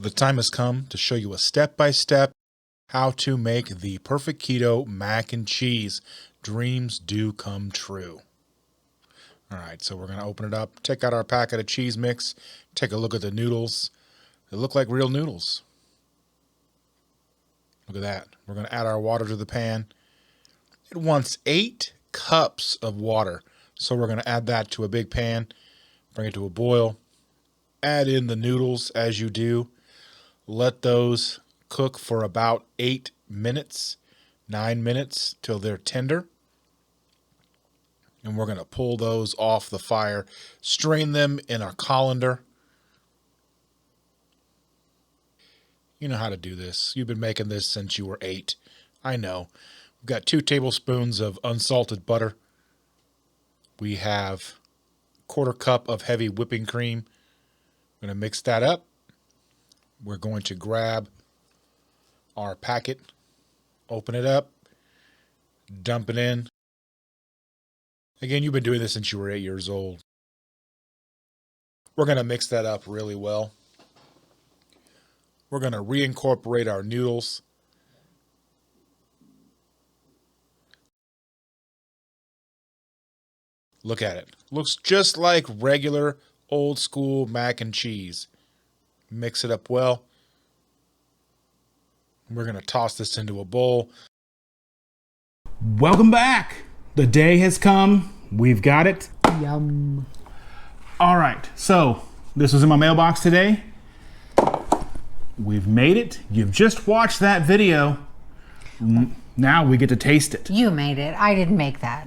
The time has come to show you a step-by-step how to make the perfect keto mac and cheese. Dreams do come true. All right, so we're going to open it up, take out our packet of cheese mix, take a look at the noodles. They look like real noodles. Look at that. We're going to add our water to the pan. It wants 8 cups of water, so we're going to add that to a big pan, bring it to a boil, add in the noodles as you do. Let those cook for about 8 minutes, 9 minutes till they're tender. And we're going to pull those off the fire, strain them in a colander. You know how to do this. You've been making this since you were 8. I know. We've got 2 tablespoons of unsalted butter. We have a 1/4 cup of heavy whipping cream. I'm going to mix that up. We're going to grab our packet, open it up, dump it in. Again, you've been doing this since you were 8 years old. We're going to mix that up really well. We're going to reincorporate our noodles. Look at it. Looks just like regular old school mac and cheese. Mix it up well. We're going to toss this into a bowl. Welcome back. The day has come. We've got it. Yum. All right. So this was in my mailbox today. We've made it. You've just watched that video. Now we get to taste it. You made it. I didn't make that.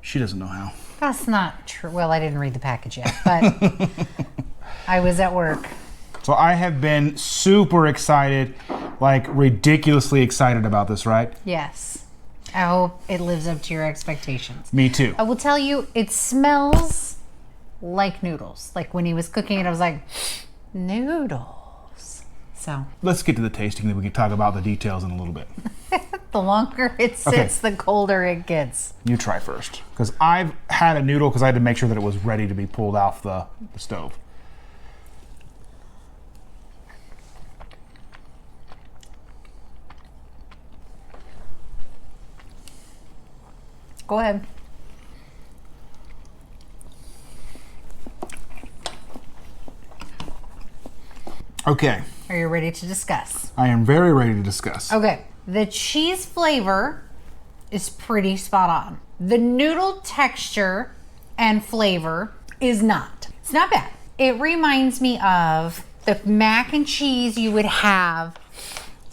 She doesn't know how. That's not true. Well, I didn't read the package yet, but I was at work. So I have been super excited, like ridiculously excited about this, right? Yes. I hope it lives up to your expectations. Me too. I will tell you, it smells like noodles. Like when he was cooking it, I was like, noodles. So. Let's get to the tasting, then we can talk about the details in a little bit. The longer it sits, the colder it gets. You try first, because I've had a noodle because I had to make sure that it was ready to be pulled off the stove. Go ahead. Okay. Are you ready to discuss? I am very ready to discuss. Okay. The cheese flavor is pretty spot on. The noodle texture and flavor is not. It's not bad. It reminds me of the mac and cheese you would have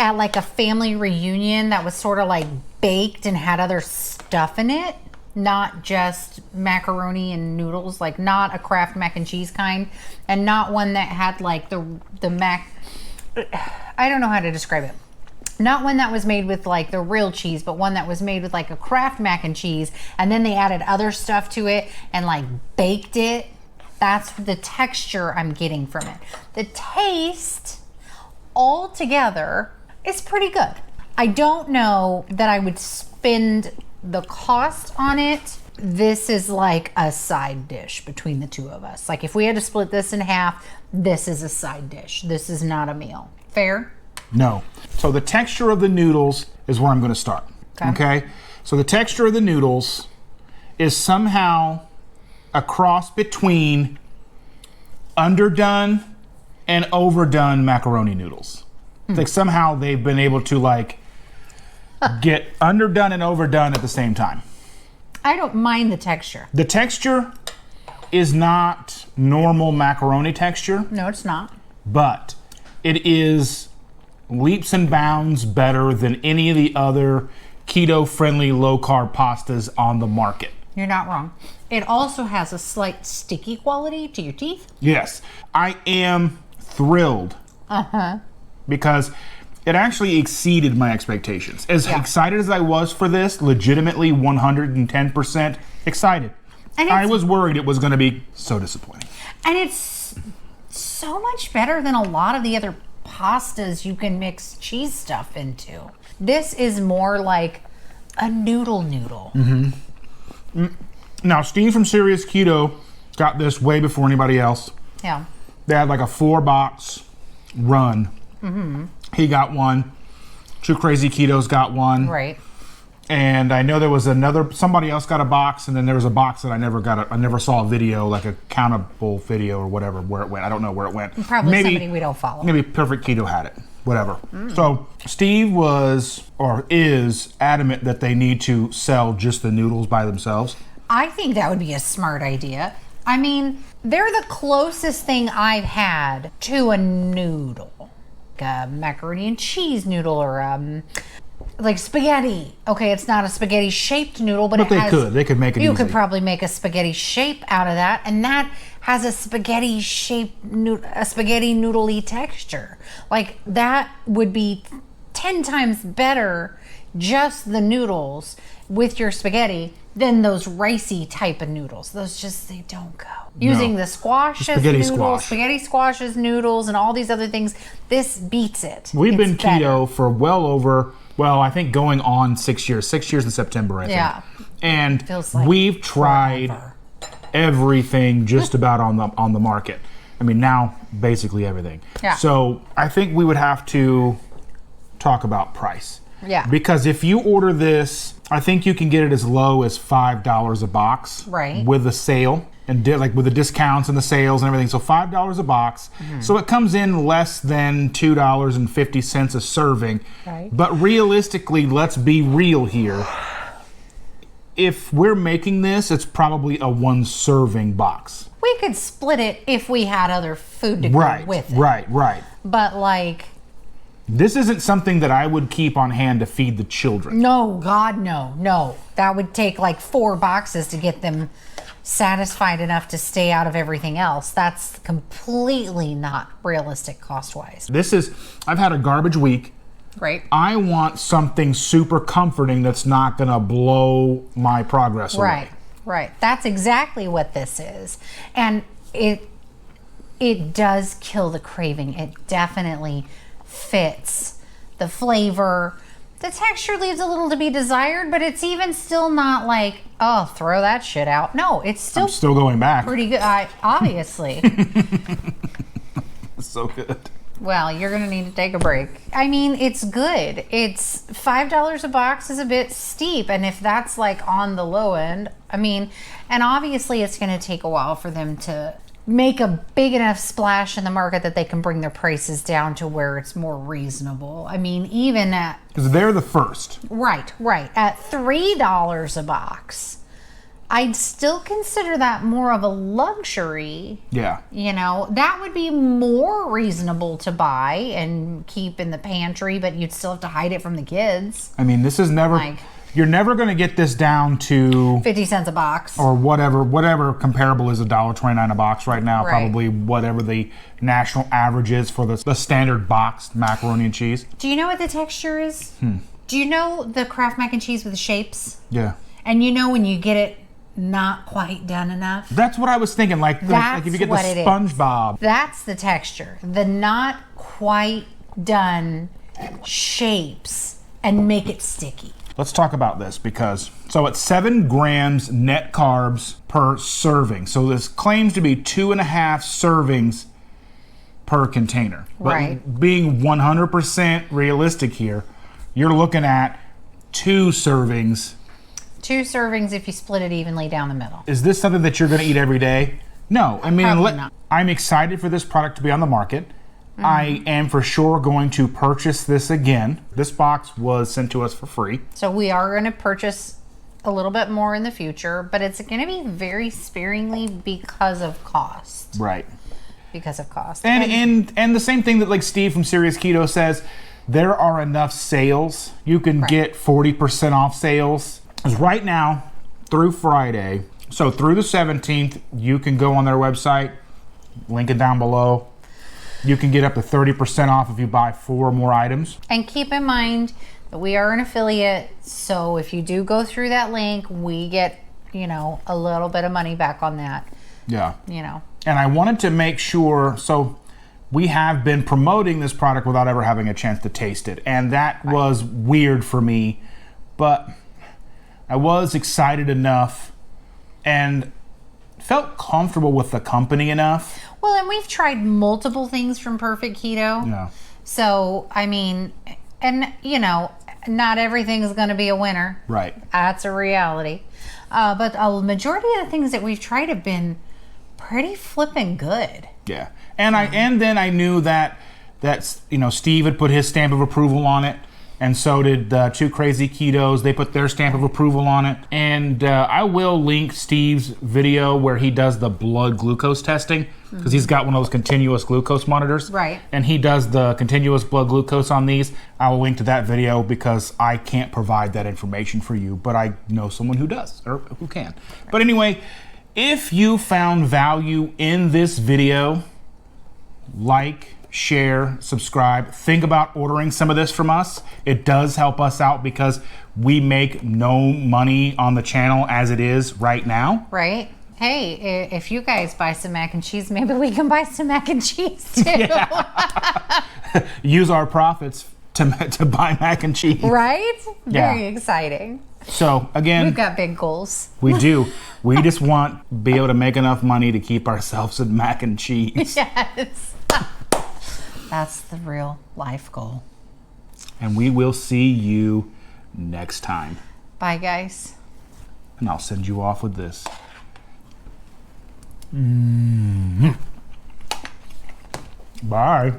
at like a family reunion that was sort of like baked and had other stuff in it. Not just macaroni and noodles, like not a Kraft mac and cheese kind, and not one that had like the mac, I don't know how to describe it. Not one that was made with like the real cheese, but one that was made with like a Kraft mac and cheese, and then they added other stuff to it and like baked it. That's the texture I'm getting from it. The taste altogether is pretty good. I don't know that I would spend the cost on it. This is like a side dish between the two of us. Like if we had to split this in half, this is a side dish. This is not a meal. Fair? No. So the texture of the noodles is where I'm going to start. Okay? So the texture of the noodles is somehow a cross between underdone and overdone macaroni noodles. Like somehow they've been able to like get underdone and overdone at the same time. I don't mind the texture. The texture is not normal macaroni texture. No, it's not. But it is leaps and bounds better than any of the other keto-friendly low-carb pastas on the market. You're not wrong. It also has a slight sticky quality to your teeth. Yes. I am thrilled. Because it actually exceeded my expectations. As excited as I was for this, legitimately 110% excited. And I was worried it was going to be so disappointing. And it's so much better than a lot of the other pastas you can mix cheese stuff into. This is more like a noodle. Now, Steve from Serious Keto got this way before anybody else. Yeah. They had like a 4-box run. He got one. Two Crazy Ketos got one. Right. And I know there was somebody else got a box, and then there was a box that I never saw a video, like a countable video or whatever, where it went. I don't know where it went. Probably somebody we don't follow. Maybe Perfect Keto had it. Whatever. So Steve is adamant that they need to sell just the noodles by themselves. I think that would be a smart idea. I mean, they're the closest thing I've had to a noodle. Like a macaroni and cheese noodle or like spaghetti. Okay, it's not a spaghetti shaped noodle, but they could make it You easy. could probably make a spaghetti shape out of that, and that has a spaghetti noodly texture. Like that would be 10 times better, just the noodles with your spaghetti, than those ricey type of noodles. They don't go. Using the squash as noodles, spaghetti squash as noodles, and all these other things, this beats it. We've been keto for well over, I think going on 6 years. 6 years in September, I think. Yeah. And Feels like we've tried forever. everything just about on the market. I mean, now basically everything. Yeah. So I think we would have to talk about price. Yeah. Because if you order this, I think you can get it as low as $5 a box. Right. With a sale and with the discounts and the sales and everything. So $5 a box. So it comes in less than $2.50 a serving. Right. But realistically, let's be real here. If we're making this, it's probably a one serving box. We could split it if we had other food to go with it. Right. But like, This isn't something that I would keep on hand to feed the children. no, God, no. That would take like 4 boxes to get them satisfied enough to stay out of everything else. That's completely not realistic cost-wise. I've had a garbage week. Right. I want something super comforting that's not going to blow my progress away. Right. That's exactly what this is. And it does kill the craving. It definitely fits the flavor. The texture leaves a little to be desired, but it's even still not like, oh, throw that shit out. No, it's I'm still going back. pretty good. Obviously. It's so good. Well, you're going to need to take a break. I mean, it's good. It's $5 a box is a bit steep. And if that's like on the low end, I mean, and obviously it's going to take a while for them to make a big enough splash in the market that they can bring their prices down to where it's more reasonable. I mean, even at... Because they're the first. Right. At $3 a box, I'd still consider that more of a luxury. Yeah. You know, that would be more reasonable to buy and keep in the pantry, but you'd still have to hide it from the kids. I mean, this is never... You're never going to get this down to 50 cents a box. Or whatever comparable is $1.29 a box right now. Right. Probably whatever the national average is for the standard boxed macaroni and cheese. Do you know what the texture is? Do you know the Kraft mac and cheese with the shapes? Yeah. And you know when you get it not quite done enough? That's what I was thinking. Like if you get the SpongeBob. That's the texture. The not quite done shapes and make it sticky. Let's talk about this so it's 7 grams net carbs per serving. So this claims to be 2.5 servings per container. But Right. being 100% realistic here, you're looking at 2 servings. 2 servings if you split it evenly down the middle. Is this something that you're going to eat every day? No. I mean, Probably not. I'm excited for this product to be on the market. I am for sure going to purchase this again. This box was sent to us for free. So we are going to purchase a little bit more in the future, but it's going to be very sparingly because of cost. Right. Because of cost. And the same thing that like Steve from Serious Keto says, there are enough sales. You can get 40% off sales. Because right now, through Friday, so through the 17th, you can go on their website, link it down below. You can get up to 30% off if you buy 4 more items. And keep in mind that we are an affiliate, so if you do go through that link, we get, a little bit of money back on that. Yeah. And I wanted to make sure, so we have been promoting this product without ever having a chance to taste it. And that was weird for me, but I was excited enough. And felt comfortable with the company enough. Well, and we've tried multiple things from Perfect Keto. Yeah. So, I mean, and you know, not everything is going to be a winner. Right. That's a reality. But a majority of the things that we've tried have been pretty flippin' good. Yeah. And then I knew that Steve had put his stamp of approval on it, and so did Two Crazy Ketos. They put their stamp of approval on it. And I will link Steve's video where he does the blood glucose testing, because he's got one of those continuous glucose monitors. Right. And he does the continuous blood glucose on these. I will link to that video because I can't provide that information for you, but I know someone who does, or who can. But anyway, if you found value in this video, like, share, subscribe. Think about ordering some of this from us. It does help us out because we make no money on the channel as it is right now. Right? Hey, if you guys buy some mac and cheese, maybe we can buy some mac and cheese too. Use our profits to buy mac and cheese. Right? Very Yeah. exciting. So again, We've got big goals. we do. We just want to be able to make enough money to keep ourselves in mac and cheese. Yes. That's the real life goal. And we will see you next time. Bye, guys. And I'll send you off with this. Bye.